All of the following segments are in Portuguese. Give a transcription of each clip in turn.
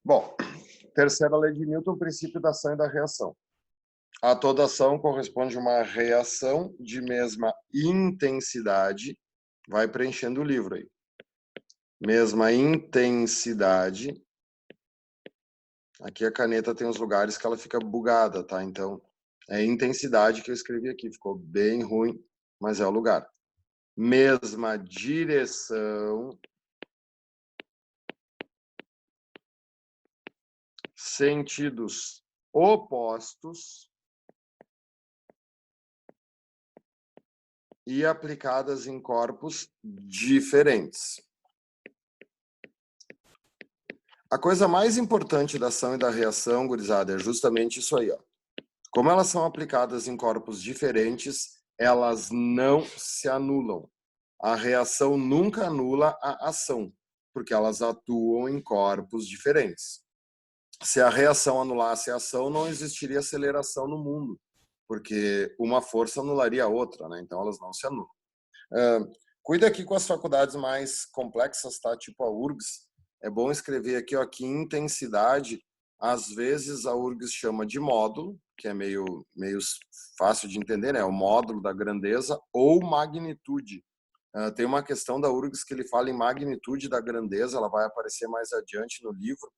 Bom, terceira lei de Newton, princípio da ação e da reação. A toda ação corresponde a uma reação de mesma intensidade. Vai preenchendo o livro aí. Mesma intensidade. Aqui a caneta tem uns lugares que ela fica bugada, tá? Então, é intensidade que eu escrevi aqui. Ficou bem ruim, mas é o lugar. Mesma direção. Sentidos opostos. E aplicadas em corpos diferentes. A coisa mais importante da ação e da reação, gurizada, é justamente isso aí, ó. Como elas são aplicadas em corpos diferentes, elas não se anulam. A reação nunca anula a ação, porque elas atuam em corpos diferentes. Se a reação anulasse a ação, não existiria aceleração no mundo, porque uma força anularia a outra, né? Então elas não se anulam. Cuida aqui com as faculdades mais complexas, tá? Tipo a URGS. É bom escrever aqui, ó, que intensidade, às vezes a URGS chama de módulo, que é meio fácil de entender, né? O módulo da grandeza, ou magnitude. Tem uma questão da URGS que ele fala em magnitude da grandeza, ela vai aparecer mais adiante no livro,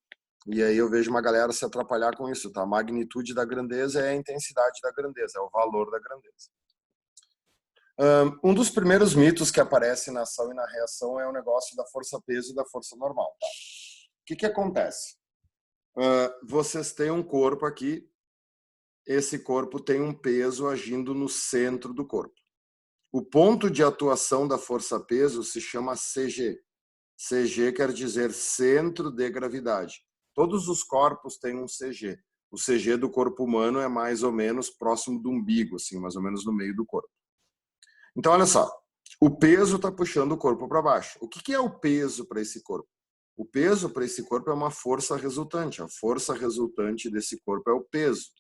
e aí eu vejo uma galera se atrapalhar com isso, tá? A magnitude da grandeza é a intensidade da grandeza, é o valor da grandeza. Um dos primeiros mitos que aparece na ação e na reação é o negócio da força-peso e da força normal. Tá? O que acontece? Vocês têm um corpo aqui, esse corpo tem um peso agindo no centro do corpo. O ponto de atuação da força-peso se chama CG. CG quer dizer centro de gravidade. Todos os corpos têm um CG. O CG do corpo humano é mais ou menos próximo do umbigo, assim, mais ou menos no meio do corpo. Então, olha só, o peso está puxando o corpo para baixo. O que é o peso para esse corpo? O peso para esse corpo é uma força resultante. A força resultante desse corpo é o peso.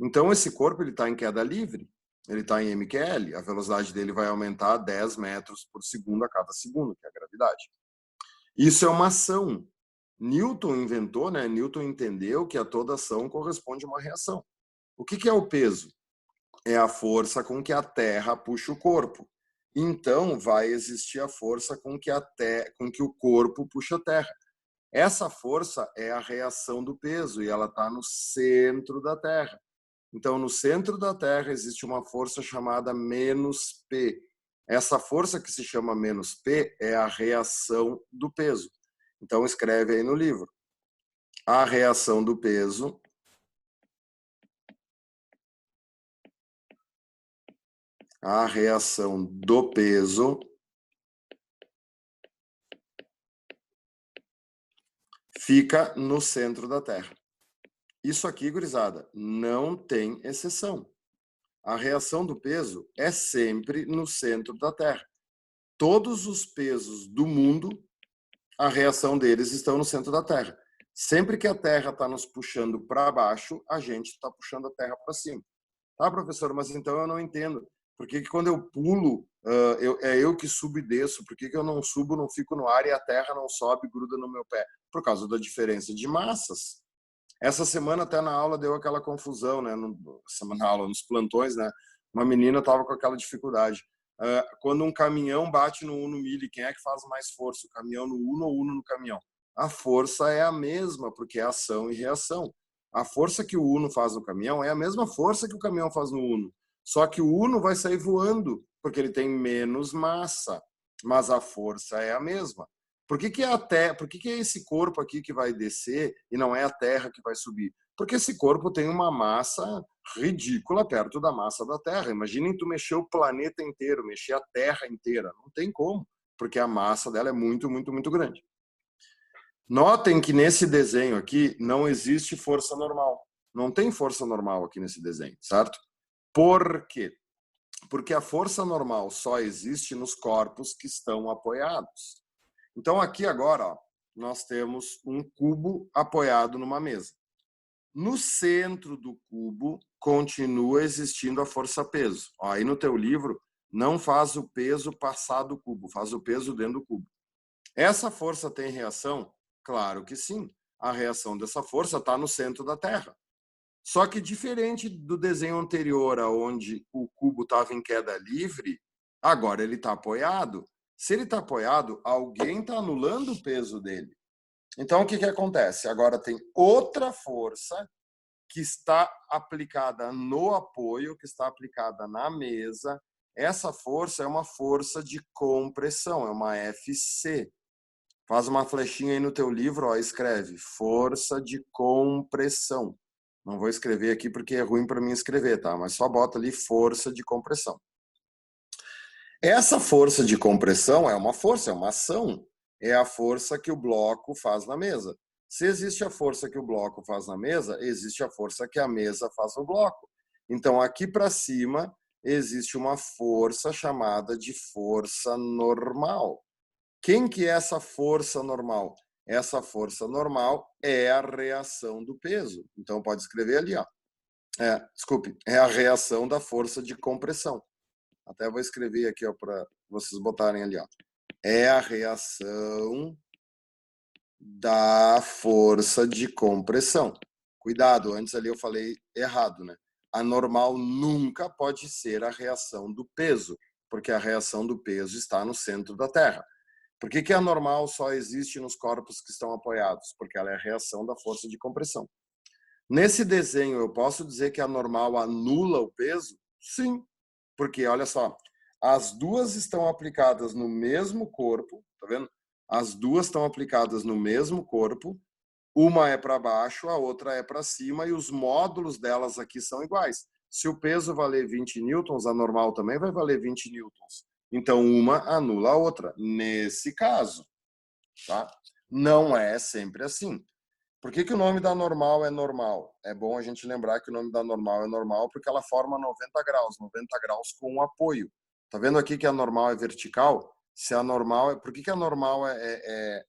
Então, esse corpo está em queda livre, ele está em MQL, a velocidade dele vai aumentar 10 metros por segundo a cada segundo, que é a gravidade. Isso é uma ação. Newton inventou, né? Newton entendeu que a toda ação corresponde a uma reação. O que é o peso? É a força com que a Terra puxa o corpo. Então, vai existir a força com que o corpo puxa a Terra. Essa força é a reação do peso e ela está no centro da Terra. Então, no centro da Terra existe uma força chamada menos P. Essa força que se chama menos P é a reação do peso. Então, escreve aí no livro. A reação do peso fica no centro da Terra. Isso aqui, gurizada, não tem exceção. A reação do peso é sempre no centro da Terra. Todos os pesos do mundo, a reação deles estão no centro da Terra. Sempre que a Terra está nos puxando para baixo, a gente está puxando a Terra para cima. Tá, professor, mas então eu não entendo. Por que quando eu pulo, é eu que subo e desço? Por que eu não subo, não fico no ar e a Terra não sobe e gruda no meu pé? Por causa da diferença de massas. Essa semana até na aula deu aquela confusão, né? Na aula, nos plantões, né? Uma menina estava com aquela dificuldade. Quando um caminhão bate no Uno Mille, quem é que faz mais força? O caminhão no Uno ou o Uno no caminhão? A força é a mesma, porque é ação e reação. A força que o Uno faz no caminhão é a mesma força que o caminhão faz no Uno. Só que o Uno vai sair voando, porque ele tem menos massa. Mas a força é a mesma. Por que é esse corpo aqui que vai descer e não é a Terra que vai subir? Porque esse corpo tem uma massa ridícula perto da massa da Terra. Imaginem tu mexer o planeta inteiro, mexer a Terra inteira. Não tem como, porque a massa dela é muito, muito, muito grande. Notem que nesse desenho aqui não existe força normal. Não tem força normal aqui nesse desenho, certo? Por quê? Porque a força normal só existe nos corpos que estão apoiados. Então, aqui agora, ó, nós temos um cubo apoiado numa mesa. No centro do cubo, continua existindo a força-peso. Aí no teu livro, não faz o peso passar do cubo, faz o peso dentro do cubo. Essa força tem reação? Claro que sim. a reação dessa força está no centro da Terra. Só que diferente do desenho anterior, onde o cubo estava em queda livre, agora ele está apoiado. Se ele está apoiado, alguém está anulando o peso dele. Então, o que acontece? Agora tem outra força que está aplicada no apoio, que está aplicada na mesa. Essa força é uma força de compressão, é uma FC. Faz uma flechinha aí no teu livro, ó, escreve força de compressão. Não vou escrever aqui porque é ruim para mim escrever, tá? Mas só bota ali força de compressão. Essa força de compressão é uma força, é uma ação. É a força que o bloco faz na mesa. Se existe a força que o bloco faz na mesa, existe a força que a mesa faz no bloco. Então, aqui para cima, existe uma força chamada de força normal. Quem que é essa força normal? Essa força normal é a reação do peso. Então, pode escrever ali, ó. Desculpe, é a reação da força de compressão. Até vou escrever aqui, ó, para vocês botarem ali, ó. É a reação da força de compressão. Cuidado, antes ali eu falei errado, né? A normal nunca pode ser a reação do peso, porque a reação do peso está no centro da Terra. Por que a normal só existe nos corpos que estão apoiados? Porque ela é a reação da força de compressão. Nesse desenho, eu posso dizer que a normal anula o peso? Sim, porque olha só, as duas estão aplicadas no mesmo corpo, tá vendo? As duas estão aplicadas no mesmo corpo, uma é para baixo, a outra é para cima, e os módulos delas aqui são iguais. Se o peso valer 20 newtons, a normal também vai valer 20 newtons. Então, uma anula a outra, nesse caso. Tá? Não é sempre assim. Por que o nome da normal é normal? É bom a gente lembrar que o nome da normal é normal porque ela forma 90 graus com um apoio. Tá vendo aqui que a normal é vertical? Se a normal é... Por que a normal é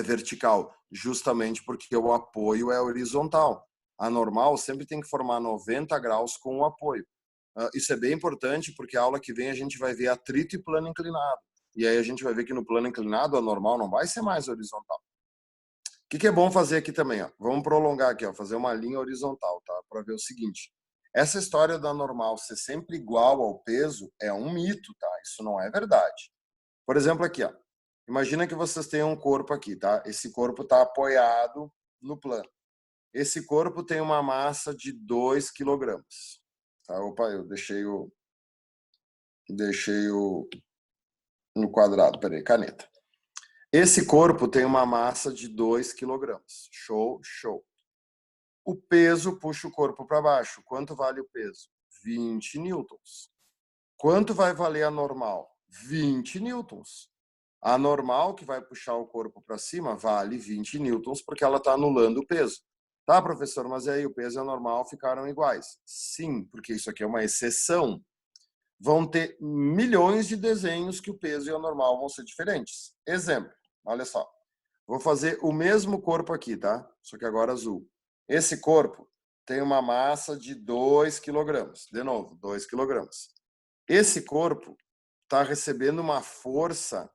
vertical? Justamente porque o apoio é horizontal. A normal sempre tem que formar 90 graus com o apoio. Isso é bem importante porque a aula que vem a gente vai ver atrito e plano inclinado. E aí a gente vai ver que no plano inclinado a normal não vai ser mais horizontal. O que é bom fazer aqui também? Ó? Vamos prolongar aqui, ó, fazer uma linha horizontal, tá? Para ver o seguinte. Essa história da normal ser sempre igual ao peso é um mito, tá? Isso não é verdade. Por exemplo, aqui, ó. Imagina que vocês tenham um corpo aqui, tá? Esse corpo está apoiado no plano. Esse corpo tem uma massa de 2 quilogramas. Tá? Opa, eu deixei no quadrado. Peraí, caneta. Esse corpo tem uma massa de 2 quilogramas. Show, show. O peso puxa o corpo para baixo. Quanto vale o peso? 20 newtons. Quanto vai valer a normal? 20 newtons. A normal, que vai puxar o corpo para cima, vale 20 newtons, porque ela está anulando o peso. Tá, professor, mas aí o peso e a normal ficaram iguais. Sim, porque isso aqui é uma exceção. Vão ter milhões de desenhos que o peso e a normal vão ser diferentes. Exemplo, olha só. Vou fazer o mesmo corpo aqui, tá? Só que agora azul. Esse corpo tem uma massa de 2 quilogramas. De novo, 2 quilogramas. Esse corpo está recebendo uma força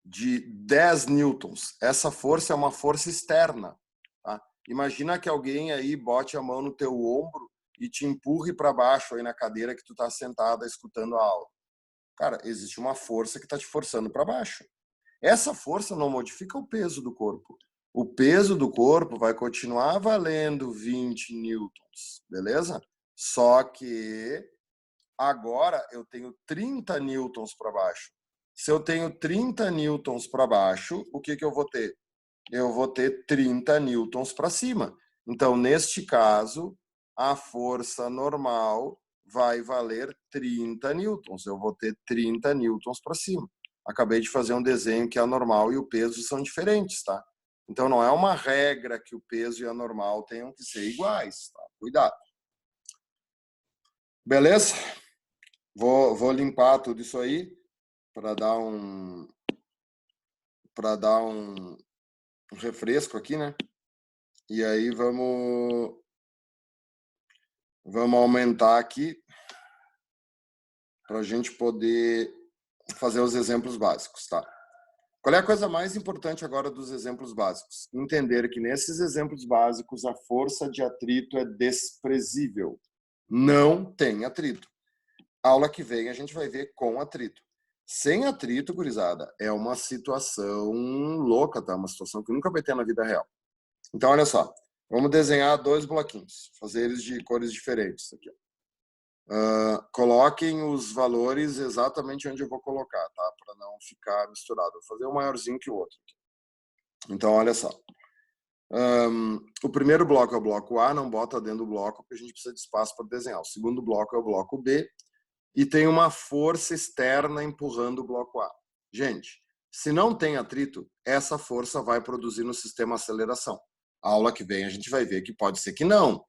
de 10 newtons. Essa força é uma força externa. Tá? Imagina que alguém aí bote a mão no teu ombro e te empurre para baixo aí na cadeira que tu está sentada escutando a aula. Cara, existe uma força que está te forçando para baixo. Essa força não modifica o peso do corpo. O peso do corpo vai continuar valendo 20 newtons, beleza? Só que agora eu tenho 30 newtons para baixo. Se eu tenho 30 newtons para baixo, o que eu vou ter? Eu vou ter 30 newtons para cima. Então, neste caso, a força normal vai valer 30 newtons. Eu vou ter 30 newtons para cima. Acabei de fazer um desenho que a normal e o peso são diferentes, tá? Então, não é uma regra que o peso e a normal tenham que ser iguais, tá? Cuidado. Beleza? Vou limpar tudo isso aí para dar um refresco aqui, né? E aí vamos aumentar aqui para a gente poder fazer os exemplos básicos, tá? Qual é a coisa mais importante agora dos exemplos básicos? Entender que nesses exemplos básicos a força de atrito é desprezível. Não tem atrito. Aula que vem a gente vai ver com atrito. Sem atrito, gurizada, é uma situação louca, tá? Uma situação que nunca vai ter na vida real. Então, olha só. Vamos desenhar 2 bloquinhos. Fazer eles de cores diferentes. Aqui, coloquem os valores exatamente onde eu vou colocar, tá? Para não ficar misturado. Vou fazer um maiorzinho que o outro. Então, olha só. O primeiro bloco é o bloco A, não bota dentro do bloco, porque a gente precisa de espaço para desenhar. O segundo bloco é o bloco B, e tem uma força externa empurrando o bloco A. Gente, se não tem atrito, essa força vai produzir no sistema aceleração. A aula que vem a gente vai ver que pode ser que não.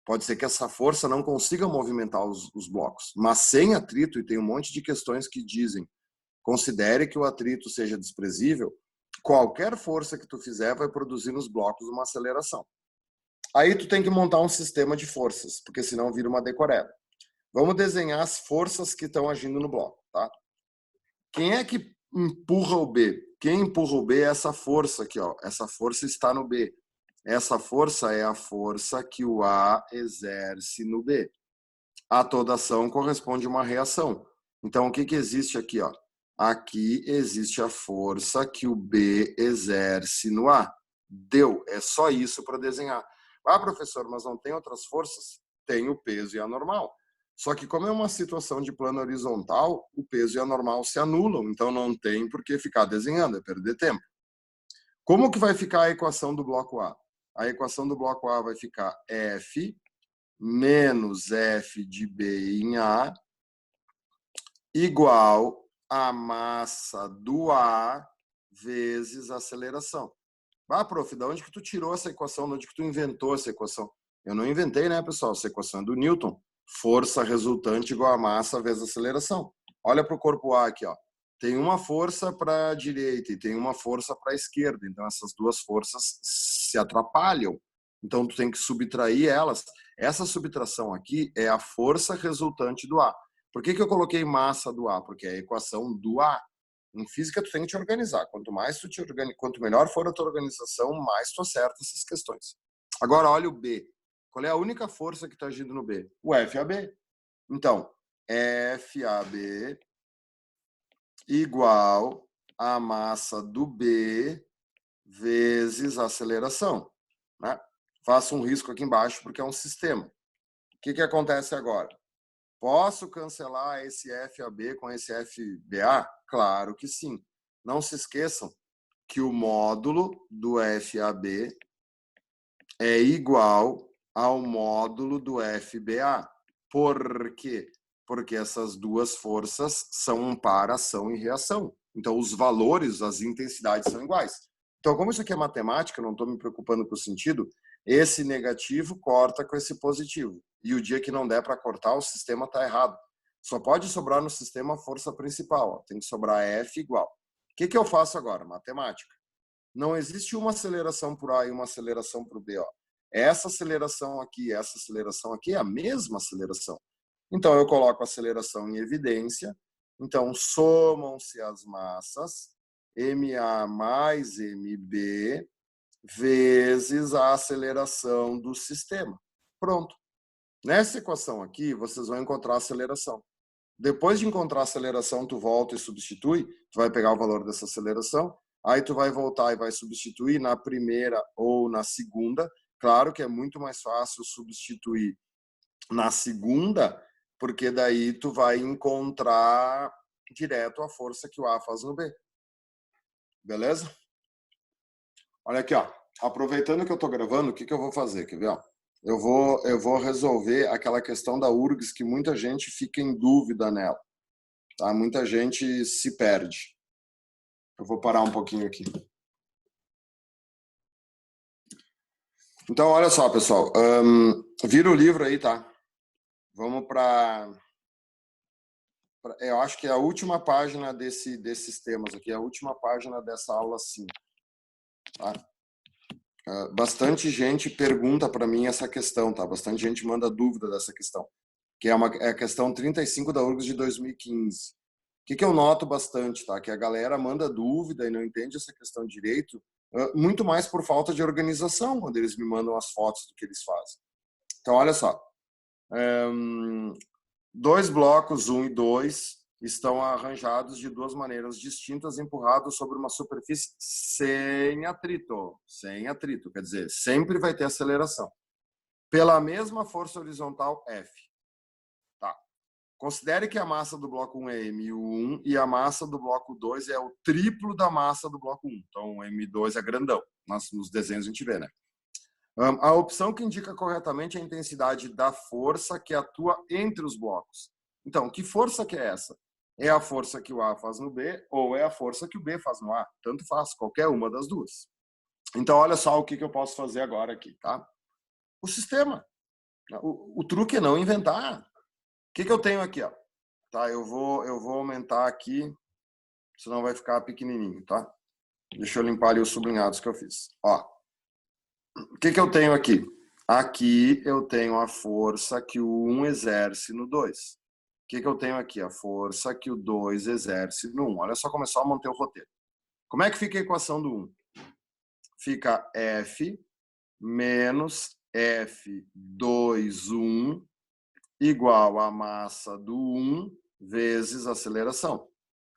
Pode ser que essa força não consiga movimentar os blocos. Mas sem atrito, e tem um monte de questões que dizem, considere que o atrito seja desprezível, qualquer força que tu fizer vai produzir nos blocos uma aceleração. Aí tu tem que montar um sistema de forças, porque senão vira uma decoreba. Vamos desenhar as forças que estão agindo no bloco, tá? Quem é que empurra o B? Quem empurra o B é essa força aqui, ó. Essa força está no B. Essa força é a força que o A exerce no B. A toda ação corresponde a uma reação. Então, o que existe aqui, ó? Aqui existe a força que o B exerce no A. Deu. É só isso para desenhar. Ah, professor, mas não tem outras forças? Tem o peso e a normal. Só que como é uma situação de plano horizontal, o peso e a normal se anulam, então não tem por que ficar desenhando, é perder tempo. Como que vai ficar a equação do bloco A? A equação do bloco A vai ficar F menos F de B em A igual a massa do A vezes a aceleração. Ah, prof, de onde que tu tirou essa equação? De onde que tu inventou essa equação? Eu não inventei, né, pessoal? Essa equação é do Newton. Força resultante igual a massa vezes a aceleração. Olha para o corpo A aqui, ó. Tem uma força para a direita e tem uma força para a esquerda. Então, essas duas forças se atrapalham. Então, tu tem que subtrair elas. Essa subtração aqui é a força resultante do A. Por que eu coloquei massa do A? Porque é a equação do A. Em física, tu tem que te organizar. Quanto melhor for a tua organização, mais tu acerta essas questões. Agora, olha o B. Qual é a única força que está agindo no B? O FAB. Então, FAB igual a massa do B vezes a aceleração. Né? Faço um risco aqui embaixo porque é um sistema. O que acontece agora? Posso cancelar esse FAB com esse FBA? Claro que sim. Não se esqueçam que o módulo do FAB é igual ao módulo do FBA. Por quê? Porque essas duas forças são um par, ação e reação. Então, os valores, as intensidades são iguais. Então, como isso aqui é matemática, não estou me preocupando com o sentido, esse negativo corta com esse positivo. E o dia que não der para cortar, o sistema está errado. Só pode sobrar no sistema a força principal. Ó. Tem que sobrar F igual. O que eu faço agora? Matemática. Não existe uma aceleração por A e uma aceleração por B. Ó. Essa aceleração aqui é a mesma aceleração. Então, eu coloco a aceleração em evidência. Então, somam-se as massas, MA mais MB, vezes a aceleração do sistema. Pronto. Nessa equação aqui, vocês vão encontrar a aceleração. Depois de encontrar a aceleração, tu volta e substitui, tu vai pegar o valor dessa aceleração, aí tu vai voltar e vai substituir na primeira ou na segunda. Claro que é muito mais fácil substituir na segunda, porque daí tu vai encontrar direto a força que o A faz no B. Beleza? Olha aqui, ó. Aproveitando que eu tô gravando, o que eu vou fazer? Quer ver? Ó? Eu vou resolver aquela questão da URGS que muita gente fica em dúvida nela. Tá? Muita gente se perde. Eu vou parar um pouquinho aqui. Então, olha só, pessoal. Vira o livro aí, tá? Vamos para... Eu acho que é a última página desses temas aqui, a última página dessa aula 5. Tá? Bastante gente pergunta para mim essa questão, tá? Bastante gente manda dúvida dessa questão, que é a questão 35 da URGS de 2015. que eu noto bastante, tá? Que a galera manda dúvida e não entende essa questão direito, muito mais por falta de organização, quando eles me mandam as fotos do que eles fazem. Então, olha só. Dois blocos, 1 e 2, estão arranjados de duas maneiras distintas, empurrados sobre uma superfície sem atrito. Sem atrito, quer dizer, sempre vai ter aceleração. Pela mesma força horizontal F. Tá. Considere que a massa do bloco 1 é M1 e a massa do bloco 2 é o triplo da massa do bloco 1. Então, o M2 é grandão. Nos desenhos a gente vê, né? A opção que indica corretamente é a intensidade da força que atua entre os blocos. Então, que força que é essa? É a força que o A faz no B ou é a força que o B faz no A? Tanto faz, qualquer uma das duas. Então, olha só o que eu posso fazer agora aqui, tá? O sistema. O truque é não inventar. O que eu tenho aqui, ó? Tá, eu vou aumentar aqui, senão vai ficar pequenininho, tá? Deixa eu limpar ali os sublinhados que eu fiz. Ó, o que eu tenho aqui? Aqui eu tenho a força que o 1 exerce no 2. O que eu tenho aqui? A força que o 2 exerce no 1. Olha só como é só manter o roteiro. Como é que fica a equação do 1? Fica F menos F2, igual a massa do 1 vezes a aceleração.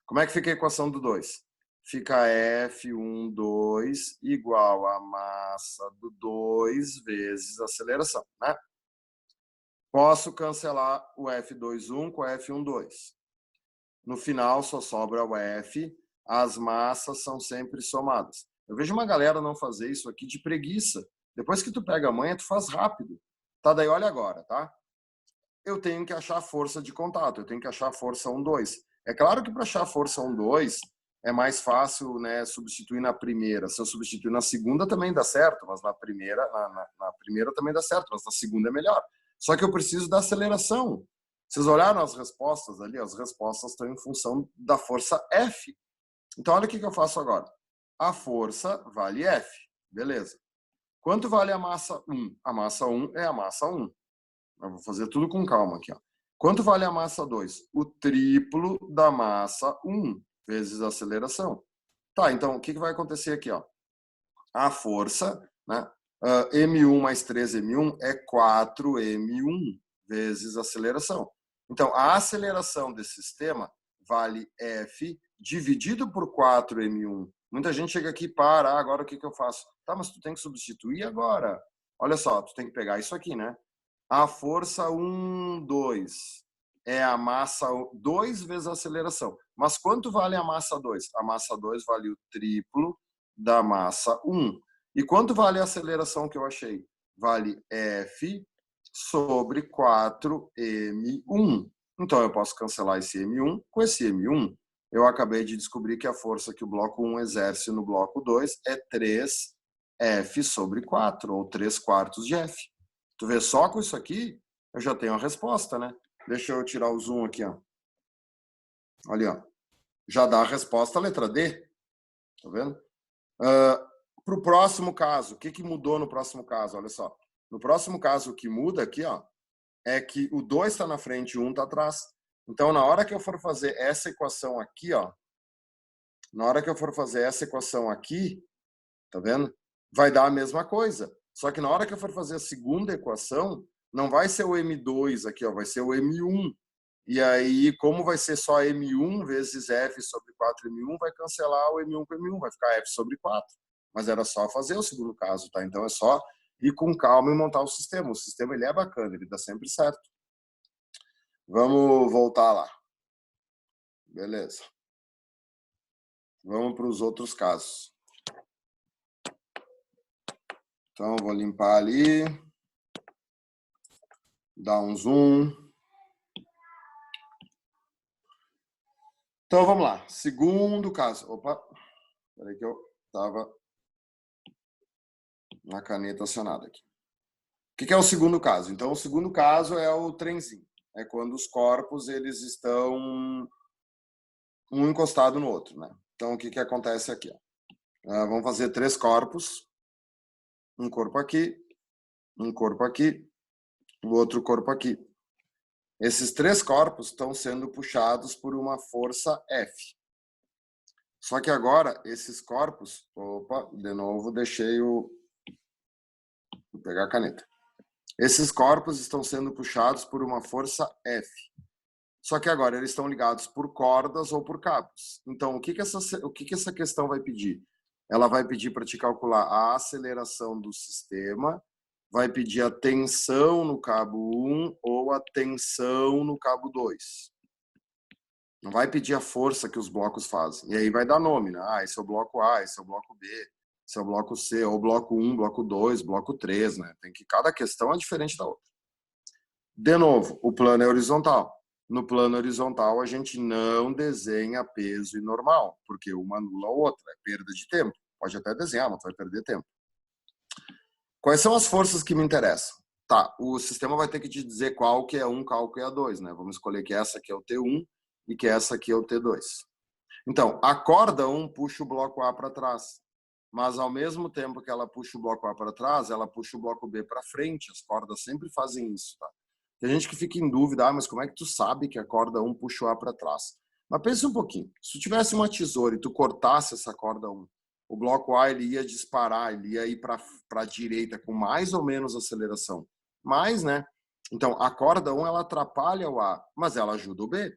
Como é que fica a equação do 2? Fica F12 igual a massa do 2 vezes a aceleração, né? Posso cancelar o F21 com o F12. No final só sobra o F, as massas são sempre somadas. Eu vejo uma galera não fazer isso aqui de preguiça. Depois que tu pega a manha, tu faz rápido. Tá, daí olha agora, tá? Eu tenho que achar a força de contato, eu tenho que achar a força 1,2. É claro que para achar a força 1,2 é mais fácil, né, substituir na primeira. Se eu substituir na segunda também dá certo, mas na primeira também dá certo, mas na segunda é melhor. Só que eu preciso da aceleração. Vocês olharam as respostas ali? As respostas estão em função da força F. Então olha o que eu faço agora. A força vale F, beleza. Quanto vale a massa 1? A massa 1 é a massa 1. Eu vou fazer tudo com calma aqui, ó. Quanto vale a massa 2? O triplo da massa 1 vezes a aceleração. Tá, então o que vai acontecer aqui, ó? A força, né? M1 mais 3M1 é 4M1 vezes a aceleração. Então, a aceleração desse sistema vale F dividido por 4M1. Muita gente chega aqui e para, agora o que eu faço? Tá, mas tu tem que substituir agora. Olha só, tu tem que pegar isso aqui, né? A força 1, 2 é a massa 2 vezes a aceleração. Mas quanto vale a massa 2? A massa 2 vale o triplo da massa 1. E quanto vale a aceleração que eu achei? Vale F sobre 4M1. Então eu posso cancelar esse M1 com esse M1. Eu acabei de descobrir que a força que o bloco 1 exerce no bloco 2 é 3F sobre 4, ou 3/4 de F. Tu vê, só com isso aqui, eu já tenho a resposta, né? Deixa eu tirar o zoom aqui, ó. Olha, ó. Já dá a resposta a letra D. Tá vendo? Para o próximo caso, o que mudou no próximo caso? Olha só. No próximo caso, o que muda aqui, ó, é que o 2 está na frente e o 1 está atrás. Então, na hora que eu for fazer essa equação aqui, ó, na hora que eu for fazer essa equação aqui, tá vendo? Vai dar a mesma coisa. Só que na hora que eu for fazer a segunda equação, não vai ser o M2 aqui, ó, vai ser o M1. E aí, como vai ser só M1 vezes F sobre 4M1, vai cancelar o M1 com M1, vai ficar F sobre 4. Mas era só fazer o segundo caso, tá? Então é só ir com calma e montar o sistema. O sistema, ele é bacana, ele dá sempre certo. Vamos voltar lá. Beleza. Vamos para os outros casos. Então, vou limpar ali. Dar um zoom. Então, vamos lá. Segundo caso. Opa, peraí que eu estava na caneta acionada aqui. O que é o segundo caso? Então, o segundo caso é o trenzinho. É quando os corpos eles estão um encostado no outro, né? Então, o que acontece aqui? Vamos fazer 3 corpos. Um corpo aqui, o outro corpo aqui. Esses 3 corpos estão sendo puxados por uma força F. Só que agora, esses corpos... Opa, de novo, deixei o... Vou pegar a caneta. Esses corpos estão sendo puxados por uma força F. Só que agora eles estão ligados por cordas ou por cabos. Então, o que essa questão vai pedir? Ela vai pedir para te calcular a aceleração do sistema, vai pedir a tensão no cabo 1 ou a tensão no cabo 2. Não vai pedir a força que os blocos fazem. E aí vai dar nome, né? Ah, esse é o bloco A, esse é o bloco B, esse é o bloco C, ou bloco 1, bloco 2, bloco 3, né? Cada questão é diferente da outra. De novo, o plano é horizontal. No plano horizontal, a gente não desenha peso e normal, porque uma anula a outra, é perda de tempo. Pode até desenhar, mas vai perder tempo. Quais são as forças que me interessam? Tá, o sistema vai ter que te dizer qual que é 1, qual que é 2, né? Vamos escolher que essa aqui é o T1 e que essa aqui é o T2. Então, a corda 1 puxa o bloco A para trás, mas ao mesmo tempo que ela puxa o bloco A para trás, ela puxa o bloco B para frente. As cordas sempre fazem isso, tá? Tem gente que fica em dúvida, mas como é que tu sabe que a corda 1 puxa o A para trás? Mas pensa um pouquinho, se tu tivesse uma tesoura e tu cortasse essa corda 1, o bloco A ele ia disparar, ele ia ir para a direita com mais ou menos aceleração. Mais, né? Então, a corda 1 ela atrapalha o A, mas ela ajuda o B.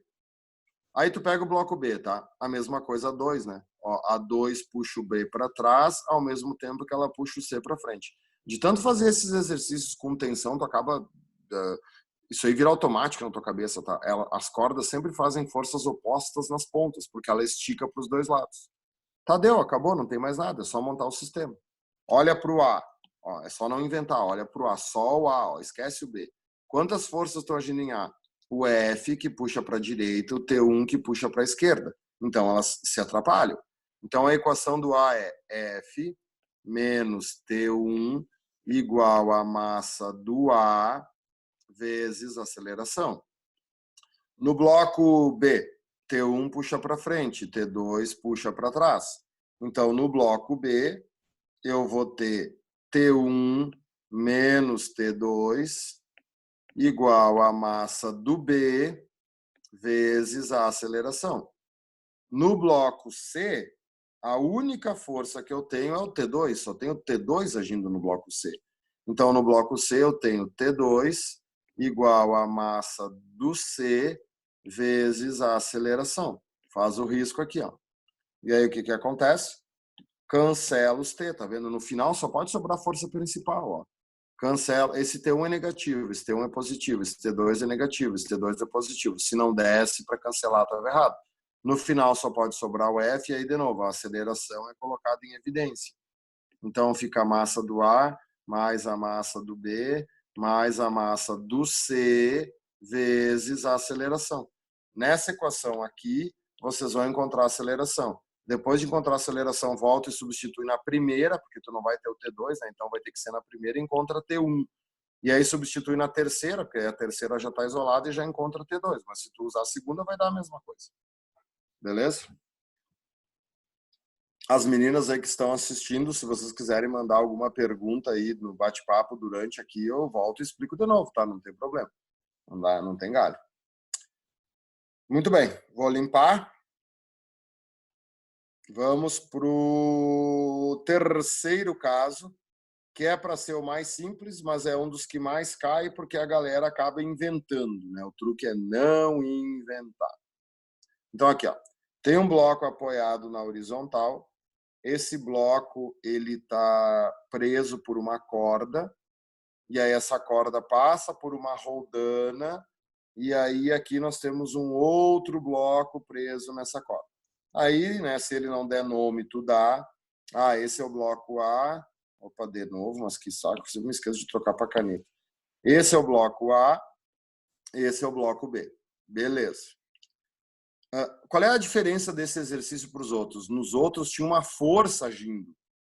Aí tu pega o bloco B, tá? A mesma coisa a 2, né? Ó, a 2 puxa o B para trás, ao mesmo tempo que ela puxa o C para frente. De tanto fazer esses exercícios com tensão, tu acaba... isso aí vira automático na tua cabeça, tá? As cordas sempre fazem forças opostas nas pontas, porque ela estica para os dois lados. Tá, deu, acabou, não tem mais nada, é só montar o sistema. Olha para o A, ó, é só não inventar, olha para o A, só o A, ó, esquece o B. Quantas forças estão agindo em A? O F que puxa para a direita, o T1 que puxa para a esquerda. Então elas se atrapalham. Então a equação do A é F menos T1 igual a massa do A vezes aceleração. No bloco B, T1 puxa para frente, T2 puxa para trás. Então, no bloco B, eu vou ter T1 menos T2 igual a massa do B vezes a aceleração. No bloco C, a única força que eu tenho é o T2, só tenho T2 agindo no bloco C. Então, no bloco C, eu tenho T2 igual a massa do C vezes a aceleração. Faz o risco aqui, ó. E aí, o que acontece? Cancela os T, tá vendo? No final, só pode sobrar a força principal, ó. Cancela. Esse T1 é negativo, esse T1 é positivo, esse T2 é negativo, esse T2 é positivo. Se não desce para cancelar, estava errado. No final, só pode sobrar o F, e aí, de novo, a aceleração é colocada em evidência. Então, fica a massa do A mais a massa do B mais a massa do C vezes a aceleração. Nessa equação aqui, vocês vão encontrar a aceleração. Depois de encontrar a aceleração, volta e substitui na primeira, porque tu não vai ter o T2, né? Então vai ter que ser na primeira e encontra T1. E aí substitui na terceira, porque a terceira já está isolada e já encontra T2. Mas se tu usar a segunda, vai dar a mesma coisa. Beleza? As meninas aí que estão assistindo, se vocês quiserem mandar alguma pergunta aí no bate-papo durante aqui, eu volto e explico de novo, tá? Não tem problema. Não tem galho. Muito bem, vou limpar. Vamos para o terceiro caso, que é para ser o mais simples, mas é um dos que mais cai, porque a galera acaba inventando, né? O truque é não inventar. Então, aqui, ó, tem um bloco apoiado na horizontal. Esse bloco ele está preso por uma corda, e aí essa corda passa por uma roldana, e aí aqui nós temos um outro bloco preso nessa corda. Aí, né, se ele não der nome, tu dá. Ah, esse é o bloco A. Opa, de novo, mas que saco, eu me esqueço de trocar para caneta. Esse é o bloco A, esse é o bloco B. Beleza. Qual é a diferença desse exercício para os outros? Nos outros tinha uma força agindo.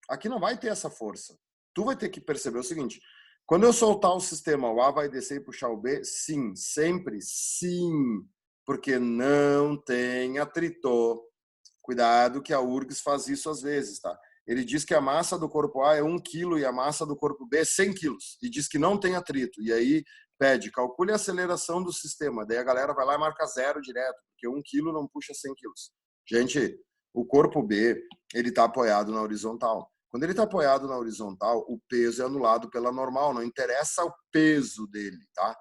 Aqui não vai ter essa força. Tu vai ter que perceber o seguinte: quando eu soltar o sistema, o A vai descer e puxar o B? Sim, sempre sim, porque não tem atrito. Cuidado que a URGS faz isso às vezes, tá? Ele diz que a massa do corpo A é 1 kg e a massa do corpo B é 100 kg. E diz que não tem atrito. E aí pede, calcule a aceleração do sistema. Daí a galera vai lá e marca 0 direto, porque 1 quilo não puxa 100 quilos. Gente, o corpo B, ele está apoiado na horizontal. Quando ele está apoiado na horizontal, o peso é anulado pela normal, não interessa o peso dele, tá?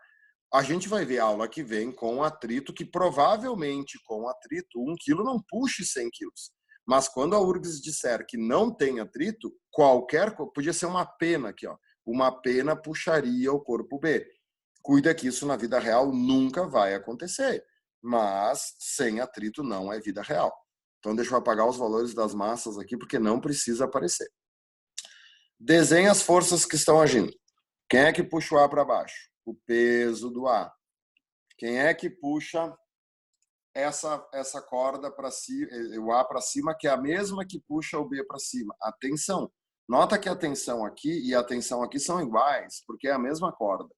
A gente vai ver a aula que vem com atrito, que provavelmente com atrito, 1 quilo não puxe 100 quilos. Mas quando a URGS disser que não tem atrito, podia ser uma pena aqui, ó. Uma pena puxaria o corpo B. Cuida que isso na vida real nunca vai acontecer. Mas sem atrito não é vida real. Então deixa eu apagar os valores das massas aqui, porque não precisa aparecer. Desenha as forças que estão agindo. Quem é que puxa o A para baixo? O peso do A. Quem é que puxa essa corda para cima, o A para cima, que é a mesma que puxa o B para cima? A tensão. Nota que a tensão aqui e a tensão aqui são iguais, porque é a mesma corda.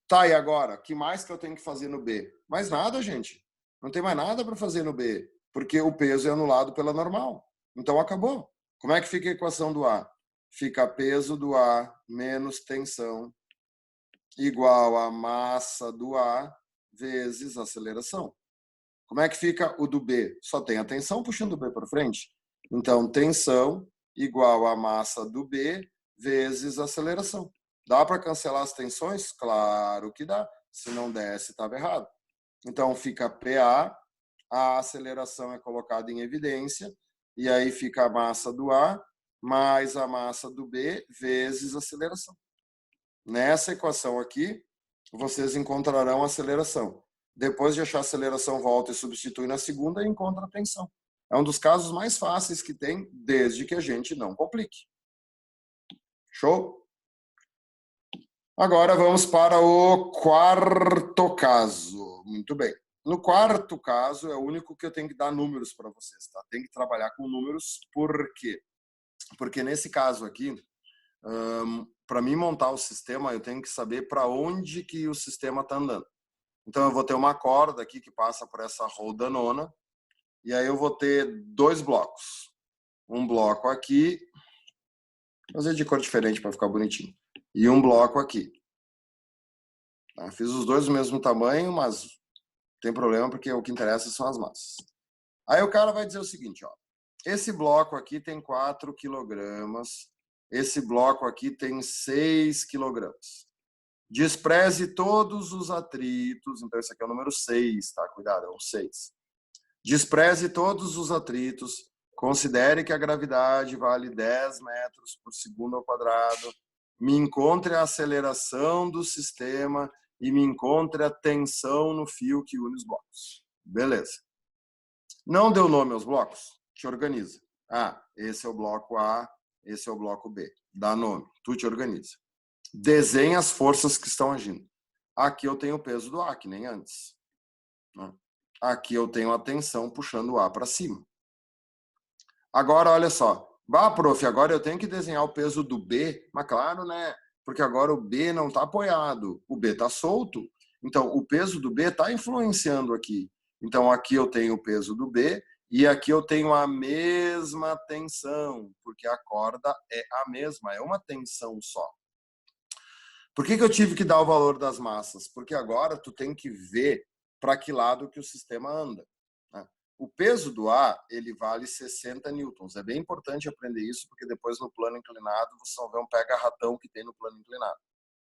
Tá, e agora? O que mais que eu tenho que fazer no B? Mais nada, gente. Não tem mais nada para fazer no B, porque o peso é anulado pela normal. Então acabou. Como é que fica a equação do A? Fica peso do A menos tensão igual a massa do A vezes aceleração. Como é que fica o do B? Só tem a tensão puxando o B para frente. Então, tensão igual a massa do B vezes aceleração. Dá para cancelar as tensões? Claro que dá. Se não desse, estava errado. Então, fica PA, a aceleração é colocada em evidência, e aí fica a massa do A mais a massa do B vezes a aceleração. Nessa equação aqui, vocês encontrarão a aceleração. Depois de achar a aceleração, volta e substitui na segunda e encontra a tensão. É um dos casos mais fáceis que tem, desde que a gente não complique. Show? Agora vamos para o quarto caso. Muito bem. No quarto caso, é o único que eu tenho que dar números para vocês, tá? Tem que trabalhar com números, por quê? Porque nesse caso aqui, para mim montar o sistema, eu tenho que saber para onde que o sistema está andando. Então, eu vou ter uma corda aqui que passa por essa rodanona, e aí eu vou ter 2 blocos. Um bloco aqui, vou fazer de cor diferente para ficar bonitinho, e um bloco aqui. Tá? Fiz os dois do mesmo tamanho, mas não tem problema, porque o que interessa são as massas. Aí o cara vai dizer o seguinte, ó, esse bloco aqui tem 4 quilogramas, esse bloco aqui tem 6 quilogramas. Despreze todos os atritos, então esse aqui é o número 6, tá? Cuidado, é o 6. Despreze todos os atritos, considere que a gravidade vale 10 metros por segundo ao quadrado, me encontre a aceleração do sistema e me encontre a tensão no fio que une os blocos. Beleza. Não deu nome aos blocos? Te organiza. Ah, esse é o bloco A, esse é o bloco B. Dá nome, tu te organiza. Desenha as forças que estão agindo. Aqui eu tenho o peso do A, que nem antes. Aqui eu tenho a tensão puxando o A para cima. Agora, olha só. Bah, prof, agora eu tenho que desenhar o peso do B. Mas claro, né? Porque agora o B não está apoiado. O B está solto. Então, o peso do B está influenciando aqui. Então, aqui eu tenho o peso do B e aqui eu tenho a mesma tensão, porque a corda é a mesma, é uma tensão só. Por que eu tive que dar o valor das massas? Porque agora tu tem que ver para que lado que o sistema anda. Né? O peso do A, ele vale 60 newtons. É bem importante aprender isso, porque depois no plano inclinado vocês vão ver um pega-ratão que tem no plano inclinado.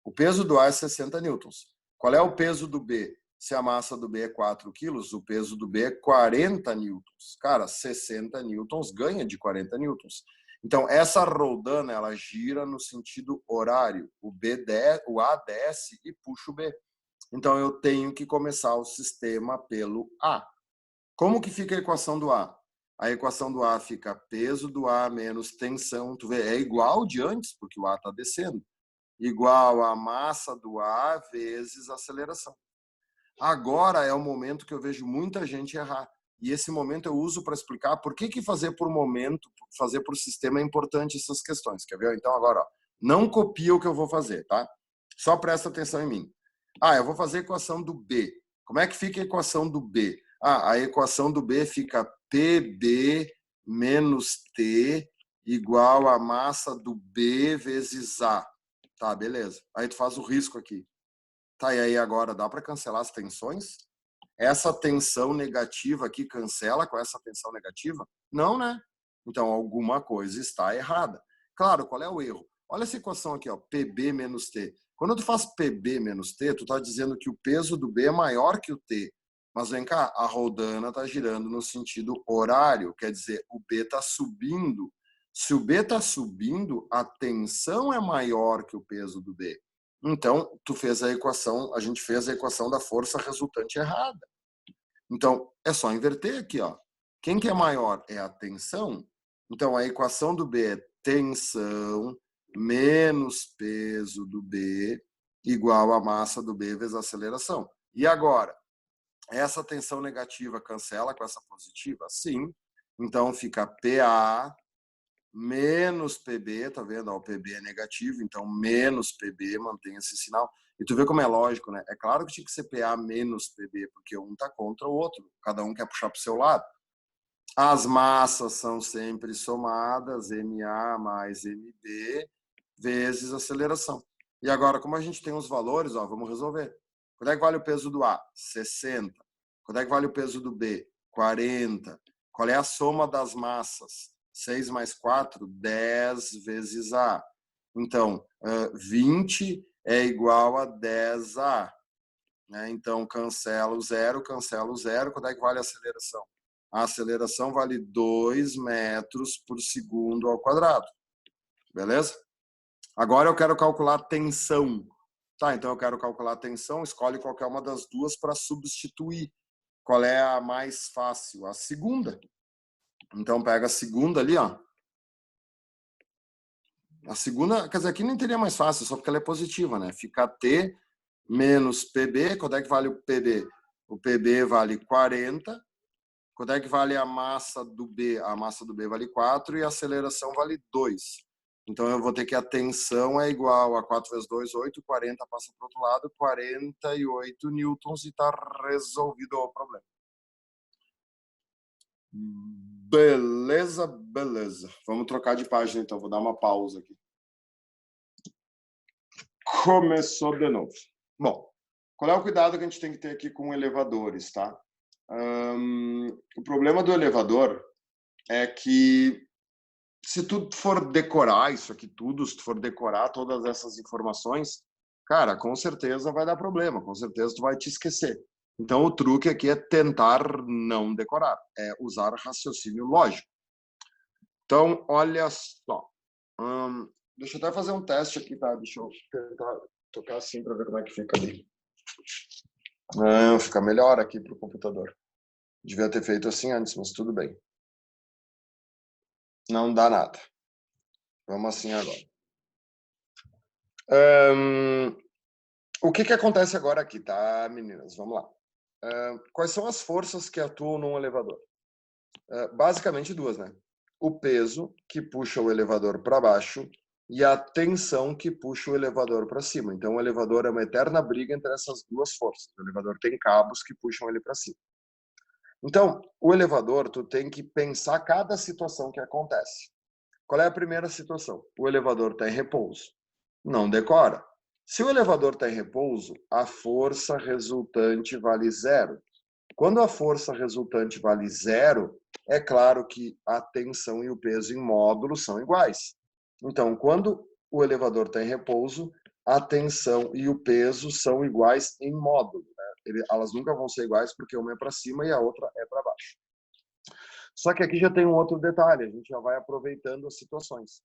O peso do A é 60 newtons. Qual é o peso do B? Se a massa do B é 4 quilos, o peso do B é 40 newtons. Cara, 60 newtons ganha de 40 newtons. Então, essa rodana, ela gira no sentido horário. O A desce e puxa o B. Então, eu tenho que começar o sistema pelo A. Como que fica a equação do A? A equação do A fica peso do A menos tensão. Tu vê, é igual de antes, porque o A está descendo. Igual a massa do A vezes a aceleração. Agora é o momento que eu vejo muita gente errar. E esse momento eu uso para explicar por que fazer por momento, fazer por sistema é importante essas questões. Quer ver? Então agora, ó, não copia o que eu vou fazer, tá? Só presta atenção em mim. Ah, eu vou fazer a equação do B. Como é que fica a equação do B? Ah, a equação do B fica PB menos T igual a massa do B vezes A. Tá, beleza. Aí tu faz o risco aqui. Tá, e aí agora dá para cancelar as tensões? Essa tensão negativa aqui cancela com essa tensão negativa? Não, né? Então alguma coisa está errada. Claro, qual é o erro? Olha essa equação aqui, ó, PB menos T. Quando tu faz PB menos T, tu está dizendo que o peso do B é maior que o T. Mas vem cá, a rodana está girando no sentido horário, quer dizer, o B está subindo. Se o B está subindo, a tensão é maior que o peso do B. Então, tu fez a equação, a gente fez a equação da força resultante errada. Então, é só inverter aqui, ó. Quem que é maior? É a tensão. Então, a equação do B é tensão menos peso do B igual a massa do B vezes a aceleração. E agora, essa tensão negativa cancela com essa positiva? Sim. Então, fica PA menos PB, tá vendo? Ó, o PB é negativo, então menos PB, mantém esse sinal. E tu vê como é lógico, né? É claro que tinha que ser PA menos PB, porque um tá contra o outro, cada um quer puxar pro seu lado. As massas são sempre somadas, MA mais MB, vezes aceleração. E agora, como a gente tem os valores, ó, vamos resolver. Quanto é que vale o peso do A? 60. Quanto é que vale o peso do B? 40. Qual é a soma das massas? 6 mais 4, 10 vezes A. Então, 20 é igual a 10A. Né? Então, cancela o zero. Quanto é que vale a aceleração? A aceleração vale 2 metros por segundo ao quadrado. Beleza? Agora eu quero calcular a tensão. Tá, então eu quero calcular a tensão, escolhe qualquer uma das duas para substituir. Qual é a mais fácil? A segunda. Então pega a segunda ali, ó. A segunda, quer dizer, aqui nem teria mais fácil, só porque ela é positiva, né? Fica T menos PB. Quanto é que vale o PB? O PB vale 40. Quanto é que vale a massa do B? A massa do B vale 4 e a aceleração vale 2. Então eu vou ter que a tensão é igual a 4 vezes 2, 8, 40 passa para o outro lado, 48 newtons e está resolvido o problema. Beleza, beleza. Vamos trocar de página então, vou dar uma pausa aqui. Começou de novo. Bom, qual é o cuidado que a gente tem que ter aqui com elevadores, tá? O problema do elevador é que se tu for decorar isso aqui tudo, se tu for decorar todas essas informações, cara, com certeza vai dar problema, com certeza tu vai te esquecer. Então o truque aqui é tentar não decorar, é usar raciocínio lógico. Então, olha só. Deixa eu até fazer um teste aqui, tá? Deixa eu tentar tocar assim para ver como é que fica ali. Fica melhor aqui pro computador. Devia ter feito assim antes, mas tudo bem. Não dá nada. Vamos assim agora. O que acontece agora aqui, tá, meninas? Vamos lá. Quais são as forças que atuam num elevador? Basicamente duas, né? O peso que puxa o elevador para baixo e a tensão que puxa o elevador para cima. Então, o elevador é uma eterna briga entre essas duas forças. O elevador tem cabos que puxam ele para cima. Então, o elevador, tu tem que pensar cada situação que acontece. Qual é a primeira situação? O elevador está em repouso. Não decora. Se o elevador está em repouso, a força resultante vale zero. Quando a força resultante vale zero, é claro que a tensão e o peso em módulo são iguais. Então, quando o elevador está em repouso, a tensão e o peso são iguais em módulo. Né? Elas nunca vão ser iguais porque uma é para cima e a outra é para baixo. Só que aqui já tem um outro detalhe, a gente já vai aproveitando as situações.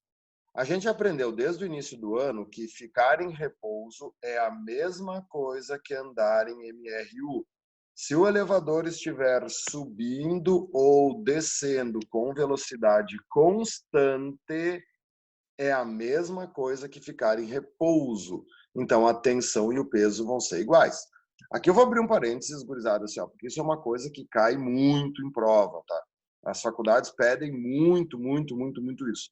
A gente aprendeu desde o início do ano que ficar em repouso é a mesma coisa que andar em MRU. Se o elevador estiver subindo ou descendo com velocidade constante, é a mesma coisa que ficar em repouso. Então, a tensão e o peso vão ser iguais. Aqui eu vou abrir um parênteses, gurizada, assim, ó, porque isso é uma coisa que cai muito em prova, tá? As faculdades pedem muito isso.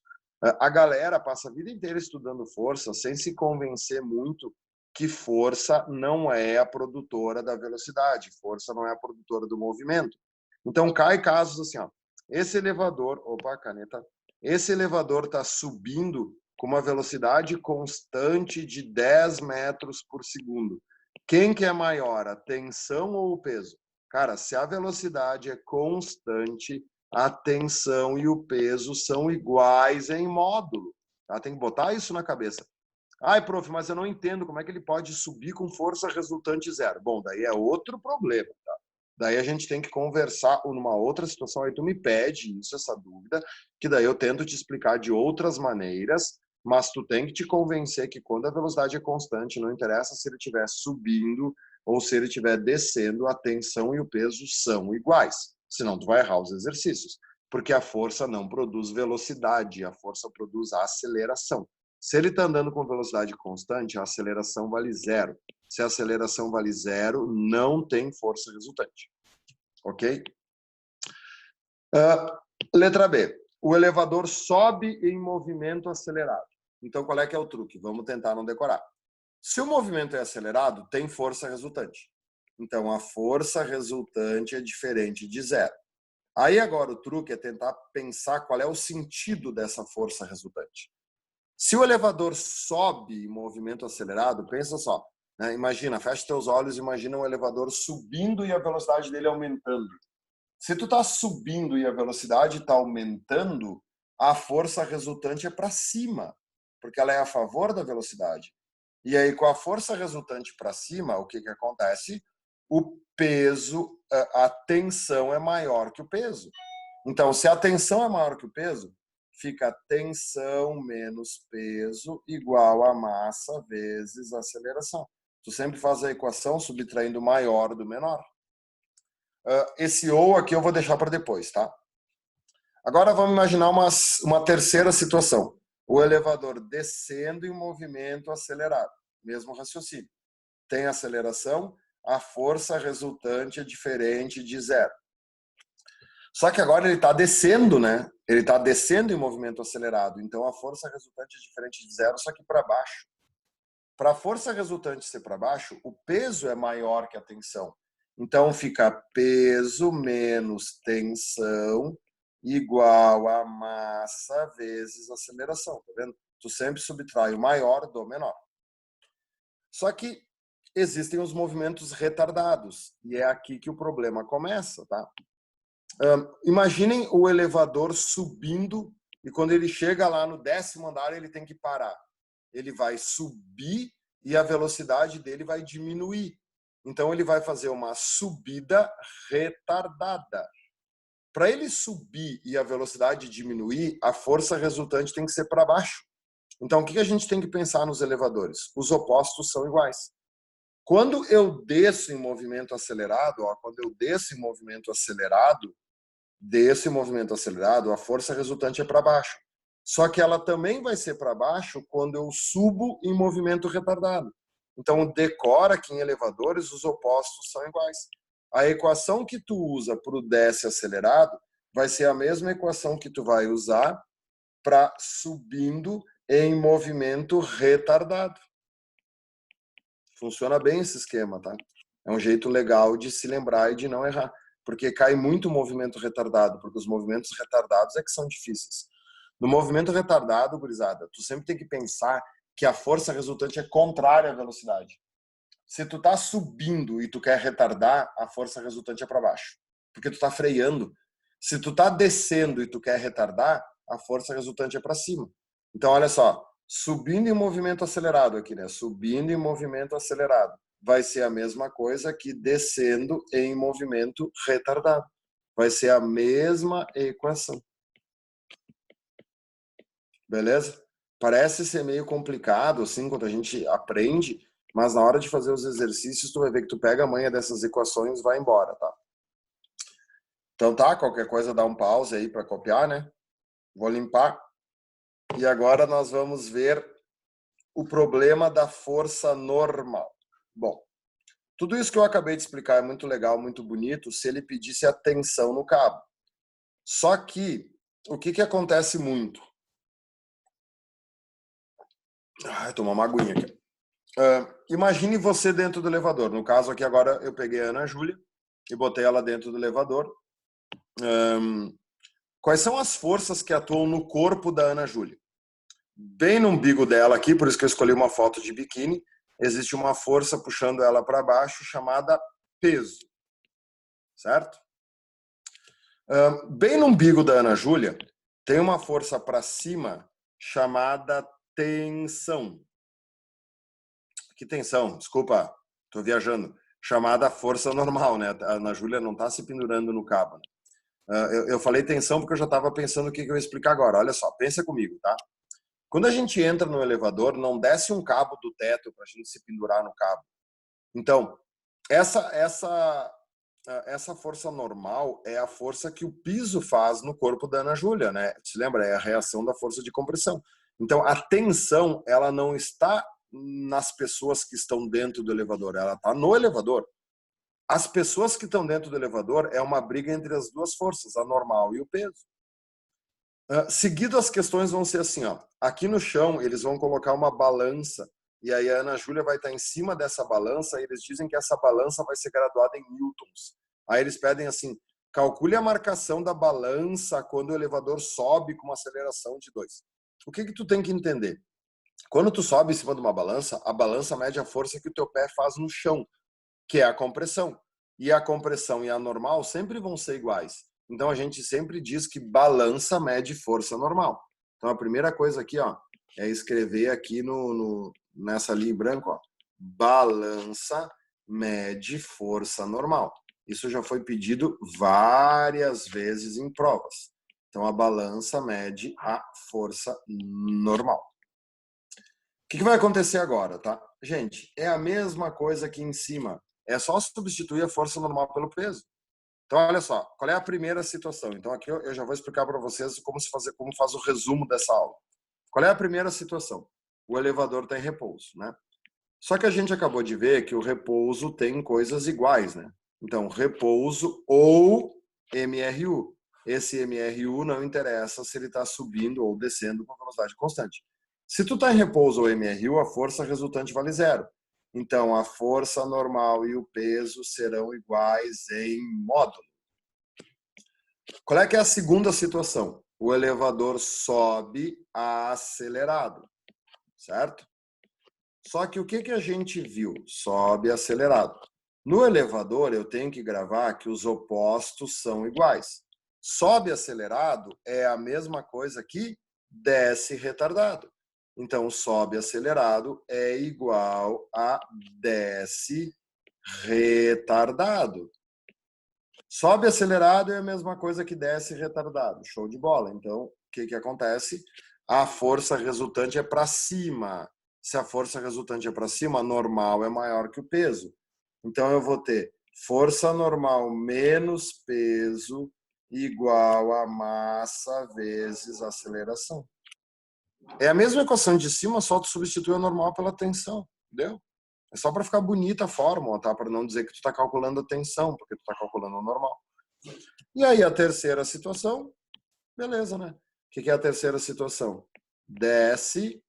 A galera passa a vida inteira estudando força sem se convencer muito que força não é a produtora da velocidade, força não é a produtora do movimento. Então, cai casos assim, ó. Esse elevador está subindo com uma velocidade constante de 10 metros por segundo. Quem que é maior, a tensão ou o peso? Cara, se a velocidade é constante, a tensão e o peso são iguais em módulo. Tá? Tem que botar isso na cabeça. Ai, prof, mas eu não entendo como é que ele pode subir com força resultante zero. Bom, daí é outro problema, tá? Daí a gente tem que conversar numa outra situação, aí tu me pede isso, essa dúvida, que daí eu tento te explicar de outras maneiras, mas tu tem que te convencer que quando a velocidade é constante, não interessa se ele estiver subindo ou se ele estiver descendo, a tensão e o peso são iguais. Senão tu vai errar os exercícios, porque a força não produz velocidade, a força produz aceleração. Se ele está andando com velocidade constante, a aceleração vale zero. Se a aceleração vale zero, não tem força resultante. Ok? Letra B. O elevador sobe em movimento acelerado. Então, qual é que é o truque? Vamos tentar não decorar. Se o movimento é acelerado, tem força resultante. Então, a força resultante é diferente de zero. Aí, agora, o truque é tentar pensar qual é o sentido dessa força resultante. Se o elevador sobe em movimento acelerado, pensa só, né? Imagina, fecha teus olhos, imagina um elevador subindo e a velocidade dele aumentando. Se tu está subindo e a velocidade está aumentando, a força resultante é para cima, porque ela é a favor da velocidade. E aí, com a força resultante para cima, o que acontece? O peso, a tensão é maior que o peso. Então, se a tensão é maior que o peso, fica tensão menos peso igual a massa vezes a aceleração. Tu sempre faz a equação subtraindo o maior do menor. Esse ou aqui eu vou deixar para depois, tá? Agora vamos imaginar uma terceira situação. O elevador descendo em movimento acelerado. Mesmo raciocínio. Tem aceleração, a força resultante é diferente de zero. Só que agora ele está descendo, né? Ele está descendo em movimento acelerado. Então a força resultante é diferente de zero, só que para baixo. Para a força resultante ser para baixo, o peso é maior que a tensão. Então fica peso menos tensão igual a massa vezes aceleração. Tá vendo? Tu sempre subtrai o maior do menor. Só que existem os movimentos retardados. E é aqui que o problema começa, tá? Imaginem o elevador subindo e quando ele chega lá no 10º andar, ele tem que parar. Ele vai subir e a velocidade dele vai diminuir. Então, ele vai fazer uma subida retardada. Para ele subir e a velocidade diminuir, a força resultante tem que ser para baixo. Então, o que a gente tem que pensar nos elevadores? Os opostos são iguais. Quando eu desço em movimento acelerado, desse movimento acelerado, a força resultante é para baixo. Só que ela também vai ser para baixo quando eu subo em movimento retardado. Então, decora que em elevadores os opostos são iguais. A equação que tu usa para o desce acelerado vai ser a mesma equação que tu vai usar para subindo em movimento retardado. Funciona bem esse esquema, tá? É um jeito legal de se lembrar e de não errar. Porque cai muito movimento retardado, porque os movimentos retardados é que são difíceis. No movimento retardado, gurizada, tu sempre tem que pensar que a força resultante é contrária à velocidade. Se tu tá subindo e tu quer retardar, a força resultante é para baixo, porque tu tá freando. Se tu tá descendo e tu quer retardar, a força resultante é para cima. Então, olha só, subindo em movimento acelerado aqui, né? Subindo em movimento acelerado vai ser a mesma coisa que descendo em movimento retardado. Vai ser a mesma equação. Beleza? Parece ser meio complicado, assim, quando a gente aprende, mas na hora de fazer os exercícios, tu vai ver que tu pega a manha dessas equações e vai embora, tá? Então tá, qualquer coisa dá um pause aí para copiar, né? Vou limpar. E agora nós vamos ver o problema da força normal. Bom, tudo isso que eu acabei de explicar é muito legal, muito bonito, se ele pedisse a tensão no cabo. Só que, o que acontece muito? Tomar uma aguinha aqui. Imagine você dentro do elevador. No caso aqui agora eu peguei a Ana Júlia e botei ela dentro do elevador. Quais são as forças que atuam no corpo da Ana Júlia? Bem no umbigo dela aqui, por isso que eu escolhi uma foto de biquíni, existe uma força puxando ela para baixo chamada peso, certo? Bem no umbigo da Ana Júlia, tem uma força para cima chamada tensão. Que tensão? Desculpa, estou viajando. Chamada força normal, né? A Ana Júlia não está se pendurando no cabo. Eu falei tensão porque eu já estava pensando o que eu ia explicar agora. Olha só, pensa comigo, tá? Quando a gente entra no elevador, não desce um cabo do teto para a gente se pendurar no cabo. Então, essa força normal é a força que o piso faz no corpo da Ana Júlia, né? Se lembra? É a reação da força de compressão. Então, a tensão, ela não está nas pessoas que estão dentro do elevador, ela está no elevador. As pessoas que estão dentro do elevador é uma briga entre as duas forças, a normal e o peso. Seguido, as questões vão ser assim, ó. Aqui no chão, eles vão colocar uma balança, e aí a Ana Júlia vai estar em cima dessa balança, e eles dizem que essa balança vai ser graduada em newtons. Aí eles pedem assim, calcule a marcação da balança quando o elevador sobe com uma aceleração de 2. O que tu tem que entender? Quando tu sobe em cima de uma balança, a balança mede a força que o teu pé faz no chão, que é a compressão. E a compressão e a normal sempre vão ser iguais. Então a gente sempre diz que balança mede força normal. Então a primeira coisa aqui, ó, é escrever aqui nessa linha em branco, ó, balança mede força normal. Isso já foi pedido várias vezes em provas. Então a balança mede a força normal. O que vai acontecer agora, tá? Gente, é a mesma coisa aqui em cima. É só substituir a força normal pelo peso. Então, olha só, qual é a primeira situação? Então, aqui eu já vou explicar para vocês como faz o resumo dessa aula. Qual é a primeira situação? O elevador está em repouso, né? Só que a gente acabou de ver que o repouso tem coisas iguais, né? Então, repouso ou MRU. Esse MRU não interessa se ele está subindo ou descendo com velocidade constante. Se tu está em repouso ou MRU, a força resultante vale 0. Então, a força normal e o peso serão iguais em módulo. Qual é que é a segunda situação? O elevador sobe acelerado, certo? Só que o que a gente viu? Sobe acelerado. No elevador, eu tenho que gravar que os opostos são iguais. Sobe acelerado é a mesma coisa que desce retardado. Então, sobe acelerado é igual a desce retardado. Sobe acelerado é a mesma coisa que desce retardado. Show de bola. Então, o que acontece? A força resultante é para cima. Se a força resultante é para cima, a normal é maior que o peso. Então, eu vou ter força normal menos peso igual a massa vezes aceleração. É a mesma equação de cima, só tu substitui a normal pela tensão, entendeu? É só para ficar bonita a fórmula, tá? Para não dizer que tu está calculando a tensão, porque tu está calculando a normal. E aí a terceira situação, beleza, né? O que é a terceira situação? Desce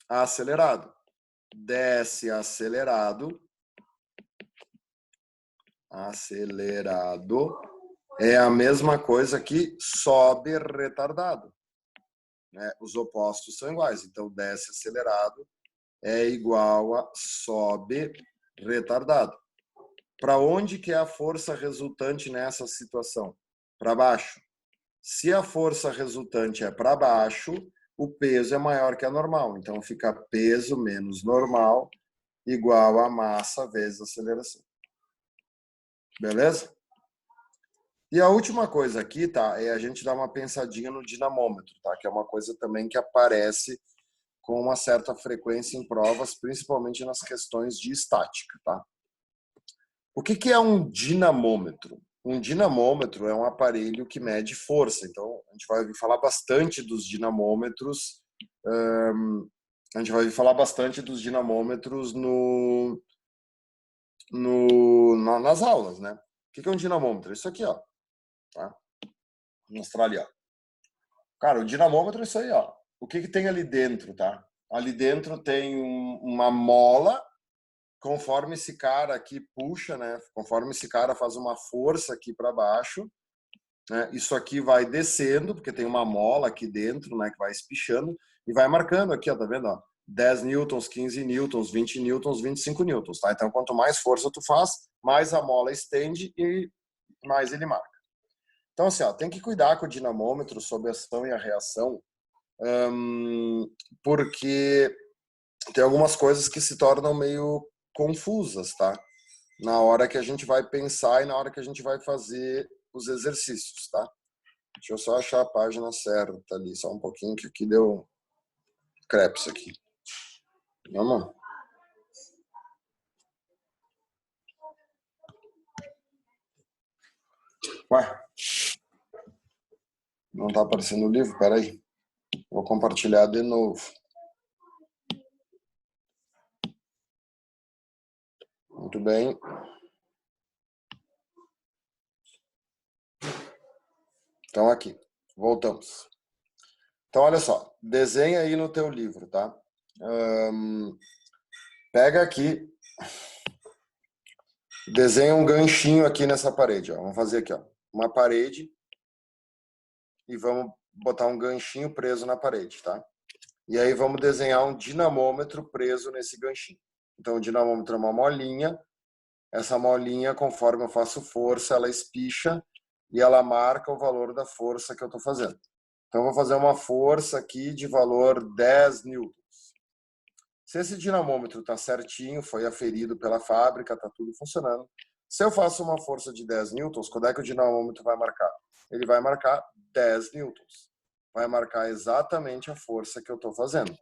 acelerado. Desce acelerado. Acelerado é a mesma coisa que sobe retardado. Né? Os opostos são iguais. Então, desce acelerado é igual a sobe retardado. Para onde que é a força resultante nessa situação? Para baixo. Se a força resultante é para baixo, o peso é maior que a normal. Então, fica peso menos normal igual a massa vezes aceleração. Beleza? E a última coisa aqui, tá, é a gente dar uma pensadinha no dinamômetro, tá? Que é uma coisa também que aparece com uma certa frequência em provas, principalmente nas questões de estática, tá? O que é um dinamômetro? Um dinamômetro é um aparelho que mede força. Então, a gente vai ouvir falar bastante dos dinamômetros. A gente vai ouvir falar bastante dos dinamômetros nas aulas, né? O que é um dinamômetro? Isso aqui, ó. Tá? Vou mostrar ali, ó. Cara, o dinamômetro é isso aí, ó. O que tem ali dentro, tá? Ali dentro tem uma mola. Conforme esse cara aqui puxa, né? Conforme esse cara faz uma força aqui para baixo, né? Isso aqui vai descendo, porque tem uma mola aqui dentro, né? Que vai espichando e vai marcando aqui, ó, tá vendo? Ó? 10 newtons, 15 newtons, 20 newtons, 25 newtons, tá? Então, quanto mais força tu faz, mais a mola estende e mais ele marca. Então, assim, ó, tem que cuidar com o dinamômetro sobre a ação e a reação, porque tem algumas coisas que se tornam meio confusas, tá? Na hora que a gente vai pensar e na hora que a gente vai fazer os exercícios, tá? Deixa eu só achar a página certa ali, só um pouquinho, que aqui deu crepes aqui. Vamos? Ué, não tá aparecendo o livro? Peraí. Vou compartilhar de novo. Muito bem. Então, aqui. Voltamos. Então, olha só. Desenha aí no teu livro, tá? Pega aqui. Desenha um ganchinho aqui nessa parede, ó. Vamos fazer aqui, ó. Uma parede. E vamos botar um ganchinho preso na parede, tá? E aí vamos desenhar um dinamômetro preso nesse ganchinho. Então, o dinamômetro é uma molinha. Essa molinha, conforme eu faço força, ela espicha e ela marca o valor da força que eu estou fazendo. Então, eu vou fazer uma força aqui de valor 10 newtons. Se esse dinamômetro está certinho, foi aferido pela fábrica, está tudo funcionando. Se eu faço uma força de 10 newtons, quando é que o dinamômetro vai marcar? Ele vai marcar 10 newtons. Vai marcar exatamente a força que eu estou fazendo.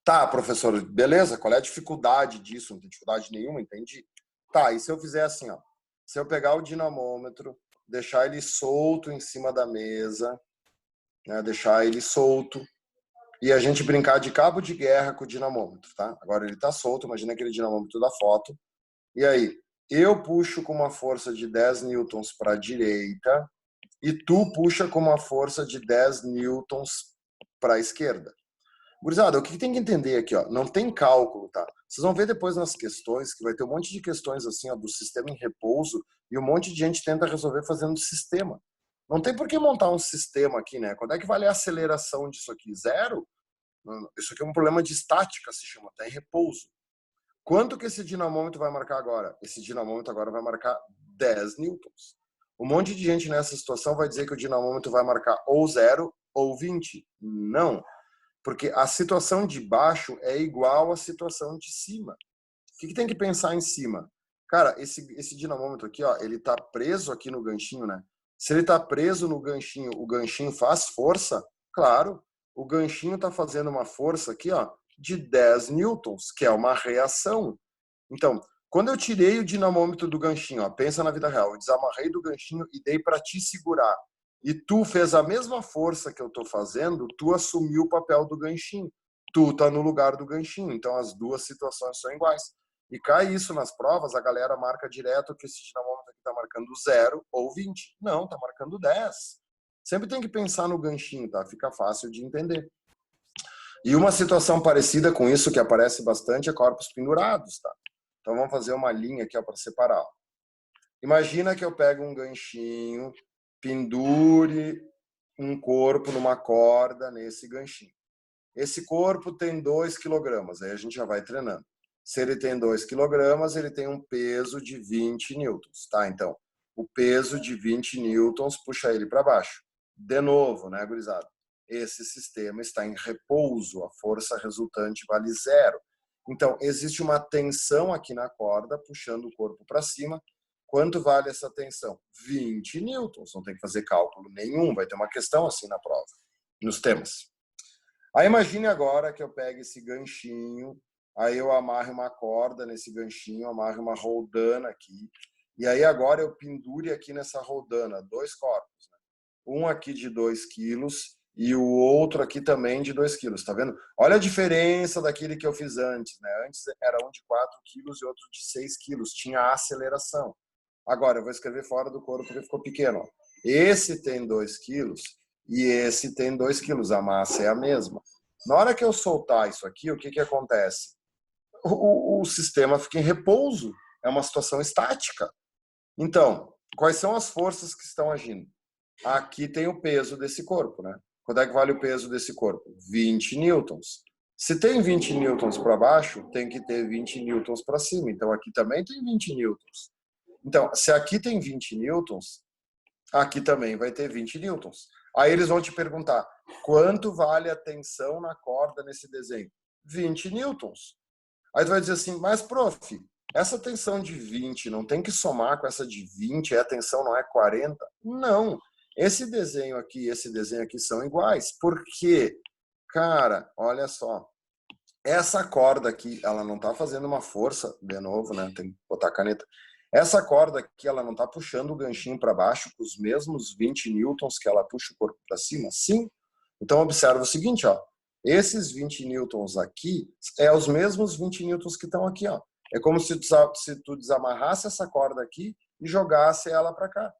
Tá, professor, beleza? Qual é a dificuldade disso? Não tem dificuldade nenhuma, entendi. Tá, e se eu fizer assim, ó? Se eu pegar o dinamômetro, deixar ele solto em cima da mesa, né? Deixar ele solto, e a gente brincar de cabo de guerra com o dinamômetro, tá? Agora ele tá solto, imagina aquele dinamômetro da foto. E aí, eu puxo com uma força de 10 newtons para a direita e tu puxa com uma força de 10 newtons para a esquerda. Gurizada, o que tem que entender aqui, ó, não tem cálculo, tá? Vocês vão ver depois nas questões que vai ter um monte de questões assim, ó, do sistema em repouso e um monte de gente tenta resolver fazendo sistema. Não tem por que montar um sistema aqui, né? Quando é que vale a aceleração disso aqui? Zero? Isso aqui é um problema de estática, se chama, tá em repouso. Quanto que esse dinamômetro vai marcar agora? Esse dinamômetro agora vai marcar 10 newtons. Um monte de gente nessa situação vai dizer que o dinamômetro vai marcar ou 0 ou 20. Não. Porque a situação de baixo é igual à situação de cima. O que tem que pensar em cima? Cara, esse dinamômetro aqui, ó, ele tá preso aqui no ganchinho, né? Se ele tá preso no ganchinho, o ganchinho faz força? Claro. O ganchinho tá fazendo uma força aqui, ó, de 10 newtons, que é uma reação. Então, quando eu tirei o dinamômetro do ganchinho, ó, pensa na vida real, eu desamarrei do ganchinho e dei para te segurar. E tu fez a mesma força que eu tô fazendo, tu assumiu o papel do ganchinho. Tu tá no lugar do ganchinho. Então, as duas situações são iguais. E cai isso nas provas, a galera marca direto que esse dinamômetro aqui tá marcando 0 ou 20. Não, tá marcando 10. Sempre tem que pensar no ganchinho, tá? Fica fácil de entender. E uma situação parecida com isso que aparece bastante é corpos pendurados, tá? Então vamos fazer uma linha aqui para separar. Imagina que eu pego um ganchinho, pendure um corpo numa corda nesse ganchinho. Esse corpo tem 2 quilogramas, aí a gente já vai treinando. Se ele tem 2 quilogramas, ele tem um peso de 20 newtons, tá? Então, o peso de 20 newtons puxa ele para baixo. De novo, né, gurizada? Esse sistema está em repouso, a força resultante vale 0. Então, existe uma tensão aqui na corda, puxando o corpo para cima. Quanto vale essa tensão? 20 newtons. Não tem que fazer cálculo nenhum, vai ter uma questão assim na prova, nos temas. Aí imagine agora que eu pegue esse ganchinho, aí eu amarre uma corda nesse ganchinho, amarre uma roldana aqui, e aí agora eu pendure aqui nessa roldana 2 corpos, né? Um aqui de 2 quilos e o outro aqui também de 2 quilos, tá vendo? Olha a diferença daquele que eu fiz antes, né? Antes era um de 4 quilos e outro de 6 quilos, tinha aceleração. Agora eu vou escrever fora do corpo porque ficou pequeno, ó. Esse tem 2 quilos e esse tem 2 quilos, a massa é a mesma. Na hora que eu soltar isso aqui, o que que acontece? O sistema fica em repouso, é uma situação estática. Então, quais são as forças que estão agindo? Aqui tem o peso desse corpo, né? Quanto é que vale o peso desse corpo? 20 newtons. Se tem 20 newtons para baixo, tem que ter 20 newtons para cima. Então, aqui também tem 20 newtons. Então, se aqui tem 20 newtons, aqui também vai ter 20 newtons. Aí eles vão te perguntar, quanto vale a tensão na corda nesse desenho? 20 newtons. Aí tu vai dizer assim, mas prof, essa tensão de 20 não tem que somar com essa de 20, a tensão não é 40? Não. Esse desenho aqui e esse desenho aqui são iguais. Por quê? Cara, olha só. Essa corda aqui, ela não tá fazendo uma força, de novo, né? Tem que botar a caneta. Essa corda aqui, ela não tá puxando o ganchinho para baixo com os mesmos 20 newtons que ela puxa o corpo para cima? Sim. Então, observa o seguinte, ó. Esses 20 newtons aqui é os mesmos 20 newtons que estão aqui, ó. É como se tu desamarrasse essa corda aqui e jogasse ela para cá.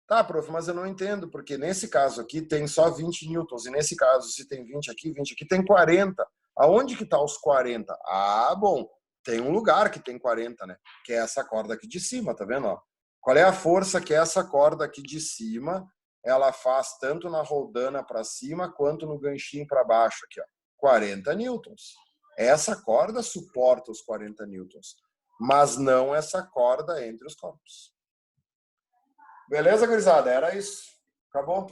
Tá, prof, mas eu não entendo, porque nesse caso aqui tem só 20 newtons, e nesse caso, se tem 20 aqui, tem 40. Aonde que está os 40? Ah, bom, tem um lugar que tem 40, né? Que é essa corda aqui de cima, tá vendo? Ó? Qual é a força que essa corda aqui de cima ela faz tanto na roldana para cima quanto no ganchinho para baixo aqui, ó? 40 newtons. Essa corda suporta os 40 newtons, mas não essa corda entre os corpos. Beleza, gurizada? Era isso. Acabou.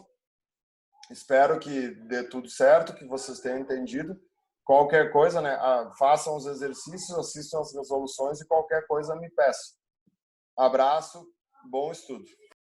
Espero que dê tudo certo, que vocês tenham entendido. Qualquer coisa, né? Façam os exercícios, assistam as resoluções e qualquer coisa me peçam. Abraço, bom estudo.